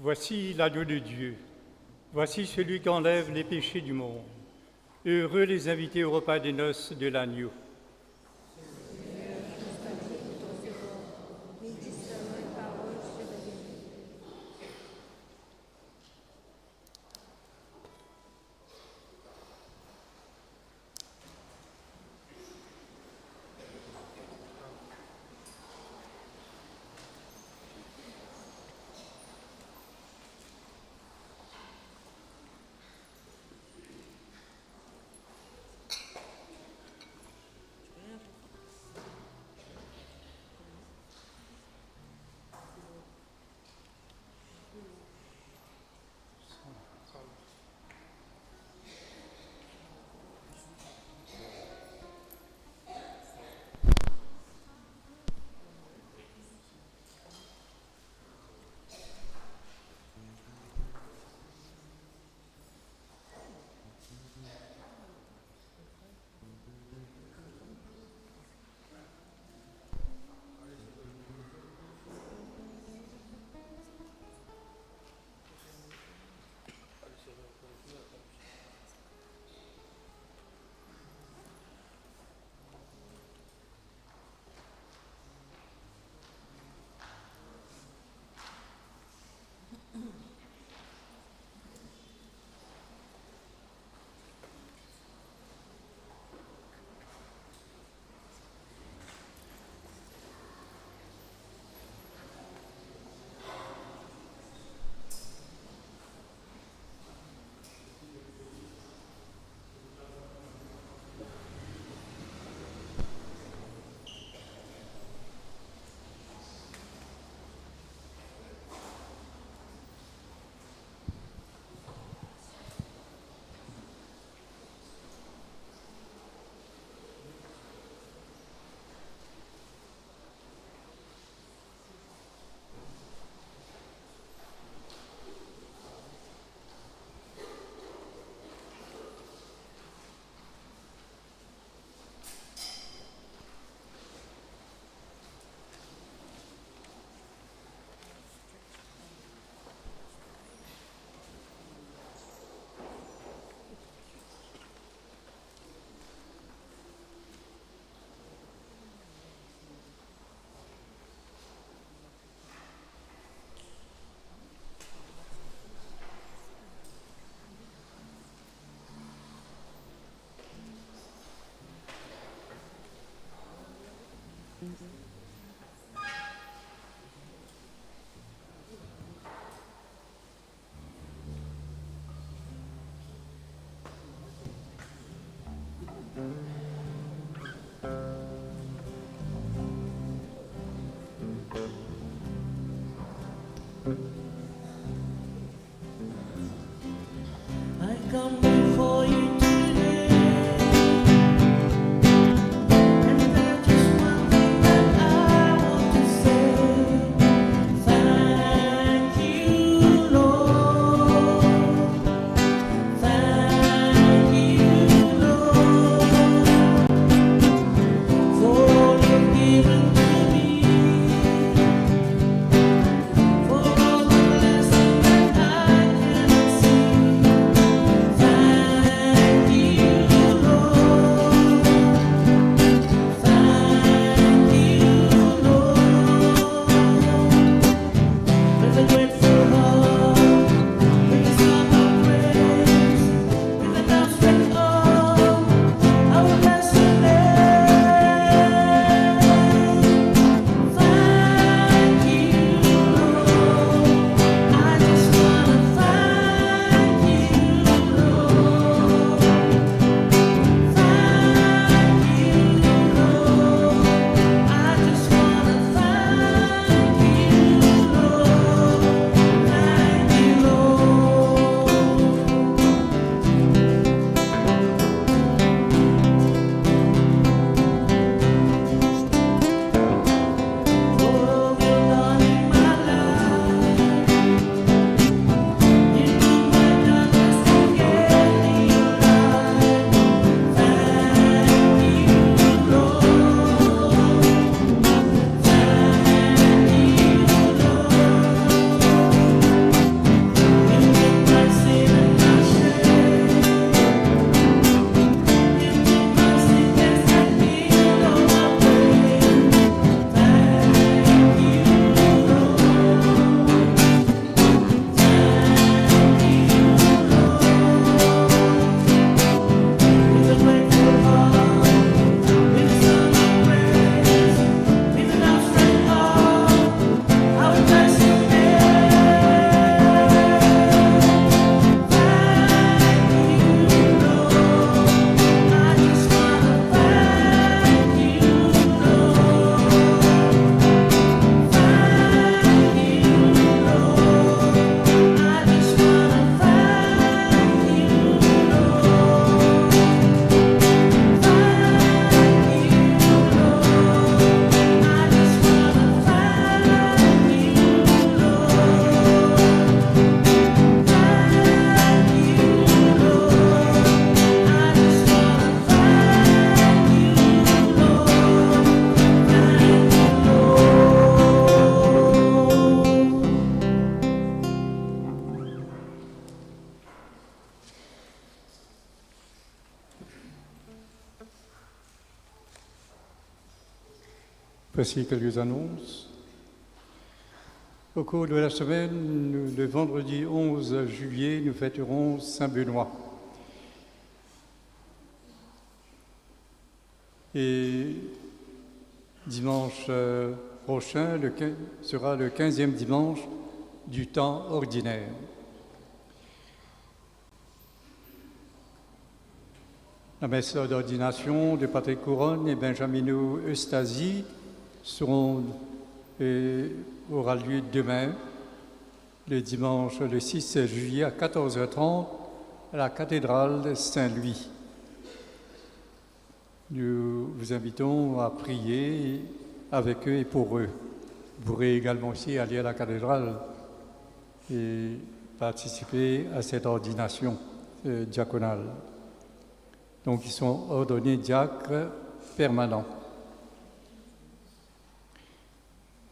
Voici l'agneau de Dieu, voici celui qui enlève les péchés du monde. Heureux les invités au repas des noces de l'agneau. Voici quelques annonces. Au cours de la semaine, le vendredi 11 juillet, nous fêterons Saint-Benoît. Et dimanche prochain sera le 15e dimanche du temps ordinaire. La messe d'ordination de Patrick Couronne et Benjamino Eustasie aura lieu demain, le dimanche le 6 juillet à 14h30 à la cathédrale Saint-Louis. Nous vous invitons à prier avec eux et pour eux. Vous pourrez également aussi aller à la cathédrale et participer à cette ordination diaconale. Donc, ils sont ordonnés diacres permanents.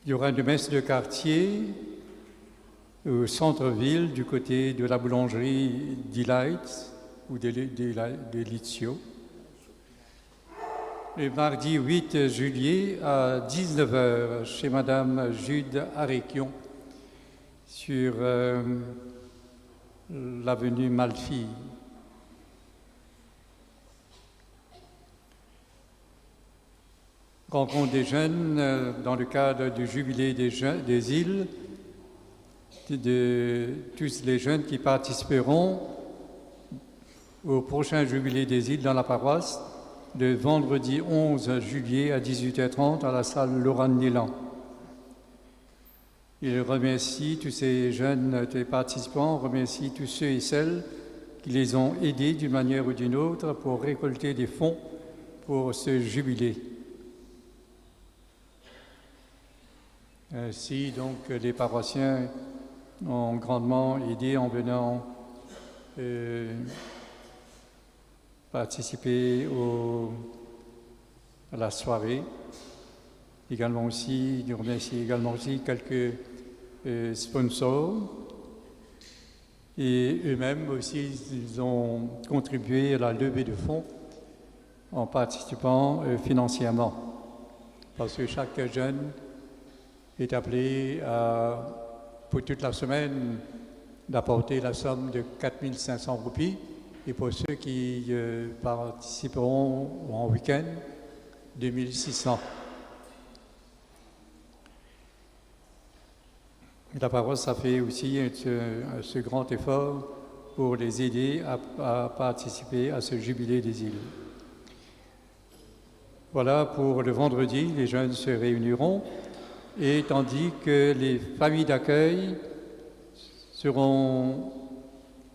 Il y aura une messe de quartier au centre-ville, du côté de la boulangerie Delight ou de Lizio. Le mardi 8 juillet à 19h, chez Madame Jude Aréquion, sur l'avenue Malfille. Rencontre des jeunes dans le cadre du jubilé des îles, de tous les jeunes qui participeront au prochain jubilé des îles dans la paroisse, le vendredi 11 juillet à 18h30 à la salle Laurent Nélan. Il remercie tous ces jeunes participants, remercie tous ceux et celles qui les ont aidés d'une manière ou d'une autre pour récolter des fonds pour ce jubilé. Ainsi, donc, les paroissiens ont grandement aidé en venant participer à la soirée. Également aussi, nous remercions également aussi quelques sponsors. Et eux-mêmes aussi, ils ont contribué à la levée de fonds en participant financièrement. Parce que chaque jeune est appelé pour toute la semaine d'apporter la somme de 4 500 roupies et pour ceux qui participeront en week-end, 2 600. La paroisse a fait aussi ce grand effort pour les aider à participer à ce jubilé des îles. Voilà, pour le vendredi, les jeunes se réuniront. Et tandis que les familles d'accueil seront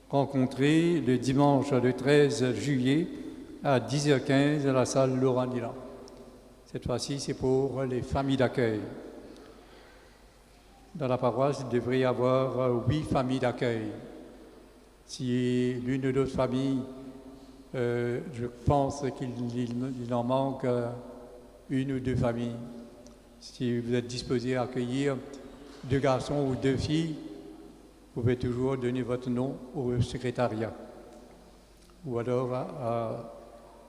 rencontrées le dimanche le 13 juillet à 10h15 à la salle Laurent Nélan. Cette fois-ci, c'est pour les familles d'accueil. Dans la paroisse, il devrait y avoir 8 familles d'accueil. Si l'une ou l'autre famille, je pense qu'il en manque une ou deux familles. Si vous êtes disposé à accueillir 2 garçons ou 2 filles, vous pouvez toujours donner votre nom au secrétariat ou alors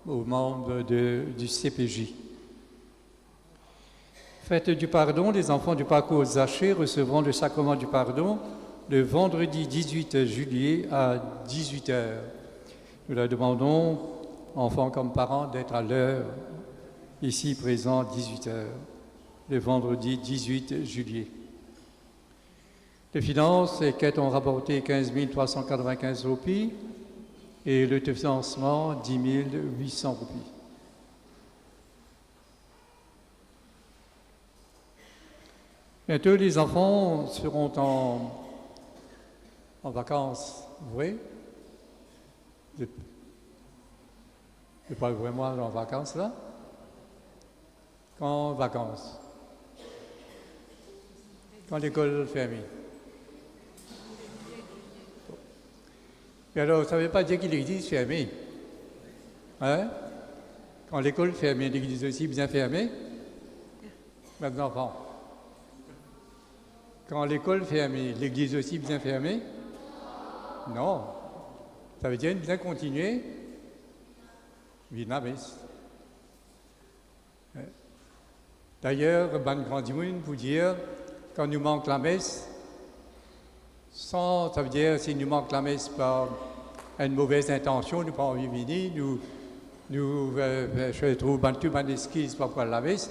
aux membres du CPJ. Fête du pardon, les enfants du parcours Zaché recevront le sacrement du pardon le vendredi 18 juillet à 18h. Nous leur demandons, enfants comme parents, d'être à l'heure, ici présents, 18h. Le vendredi 18 juillet. Les finances et quêtes ont rapporté 15 395 roupies et le financement 10 800 roupies. Bientôt, les enfants seront en vacances, vous voyez? C'est pas vraiment en vacances là? En vacances. Quand l'école est fermée. Et alors, ça ne veut pas dire que l'église est fermée. Hein? Quand l'école est fermée, l'église aussi bien fermée. Mes enfants. Quand l'école est fermée, l'église aussi bien fermée. Non. Ça veut dire bien continuer. Vietnamese. D'ailleurs, ban grandimoun pour dire, quand nous manque la messe, ça veut dire si nous manque la messe par une mauvaise intention, nous pas envie de venir, je trouve tout ban esquisse par rapport à la messe,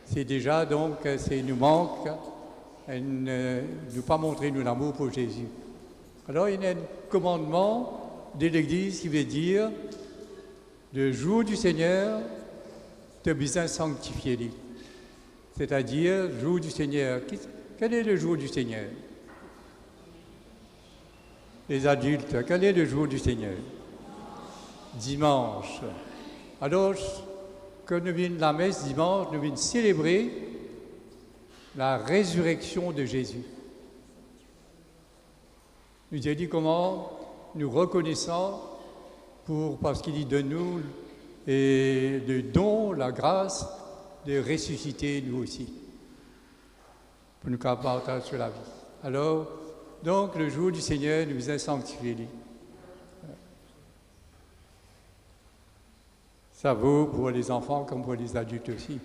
c'est déjà donc, c'est nous manque, nous pas montrer nous l'amour pour Jésus. Alors il y a un commandement de l'Église qui veut dire, le jour du Seigneur, tu as besoin de sanctifier. C'est-à-dire, le jour du Seigneur. Quel est le jour du Seigneur? Les adultes, quel est le jour du Seigneur? Dimanche. Alors, quand nous venons de la messe dimanche, nous venons célébrer la résurrection de Jésus. Nous avons dit comment nous reconnaissons parce qu'il dit de nous et le don, la grâce de ressusciter nous aussi, pour nous partager sur la vie. Alors, donc, le jour du Seigneur, nous a sanctifié. Ça vaut pour les enfants comme pour les adultes aussi.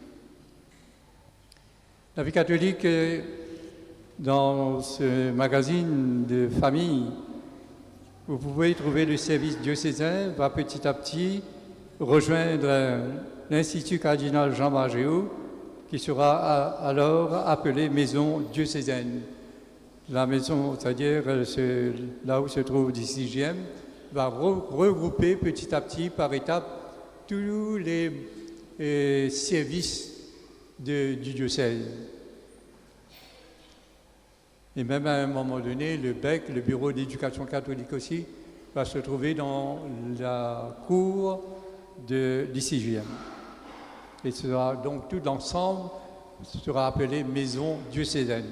La vie catholique, dans ce magazine de famille, vous pouvez trouver le service diocésain, va petit à petit rejoindre l'Institut cardinal Jean Margéau, qui sera alors appelé maison diocésaine. La maison, c'est-à-dire là où se trouve le 6e, va regrouper petit à petit, par étapes, tous les services du diocèse. Et même à un moment donné, le BEC, le Bureau d'éducation catholique aussi, va se trouver dans la cour du 6e. Et sera donc tout l'ensemble sera appelé maison diocésaine.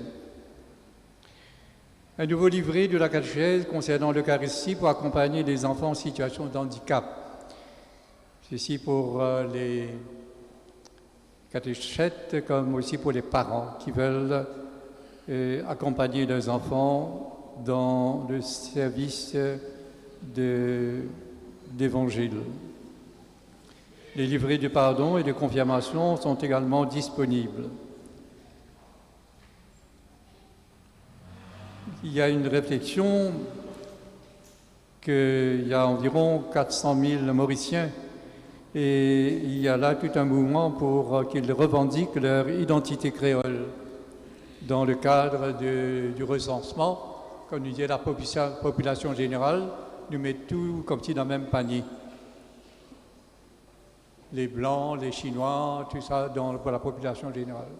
Un nouveau livret de la catéchèse concernant l'Eucharistie pour accompagner les enfants en situation de handicap. Ceci pour les catéchètes comme aussi pour les parents qui veulent accompagner leurs enfants dans le service d'évangile. Les livrets de pardon et de confirmation sont également disponibles. Il y a une réflexion qu'il y a environ 400 000 Mauriciens et il y a là tout un mouvement pour qu'ils revendiquent leur identité créole dans le cadre du recensement. Comme nous dit la population générale, nous met tout comme si dans le même panier. Les Blancs, les Chinois, tout ça pour la population générale.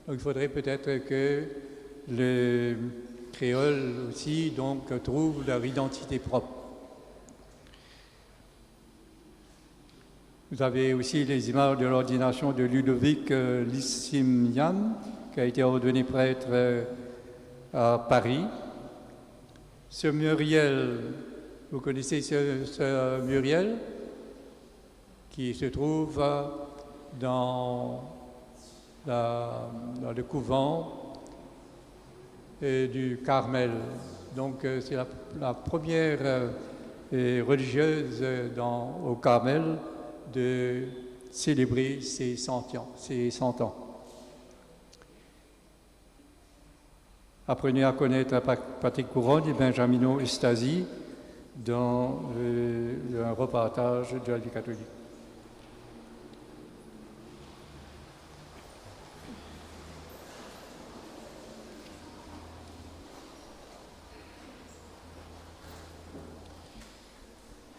Donc il faudrait peut-être que les créoles aussi trouvent leur identité propre. Vous avez aussi les images de l'ordination de Ludovic Lissimian, qui a été ordonné prêtre à Paris. Ce Muriel, vous connaissez ce Muriel, qui se trouve dans le couvent du Carmel. Donc c'est la première religieuse au Carmel de célébrer ses 100 ans. Apprenez à connaître Patrick Couronne et Benjamino Estasi dans un reportage de la vie catholique.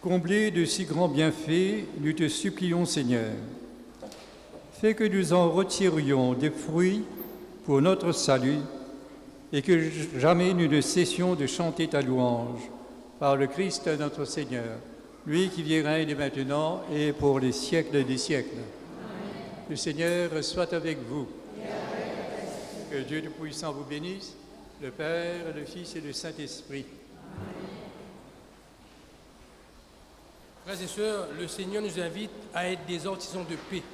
Comblés de si grands bienfaits, nous te supplions, Seigneur, fais que nous en retirions des fruits pour notre salut et que jamais nous ne cessions de chanter ta louange par le Christ notre Seigneur, lui qui vit et règne maintenant et pour les siècles des siècles. Amen. Le Seigneur soit avec vous. Que Dieu Tout-Puissant vous bénisse, le Père, le Fils et le Saint-Esprit. Frères et sœurs, le Seigneur nous invite à être des artisans de paix.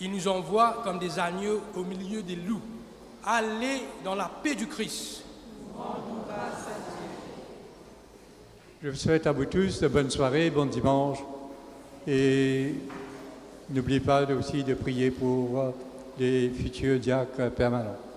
Il nous envoie comme des agneaux au milieu des loups. Allez dans la paix du Christ. Je vous souhaite à vous tous de bonne soirée, bon dimanche. Et n'oubliez pas aussi de prier pour des futurs diacres permanents.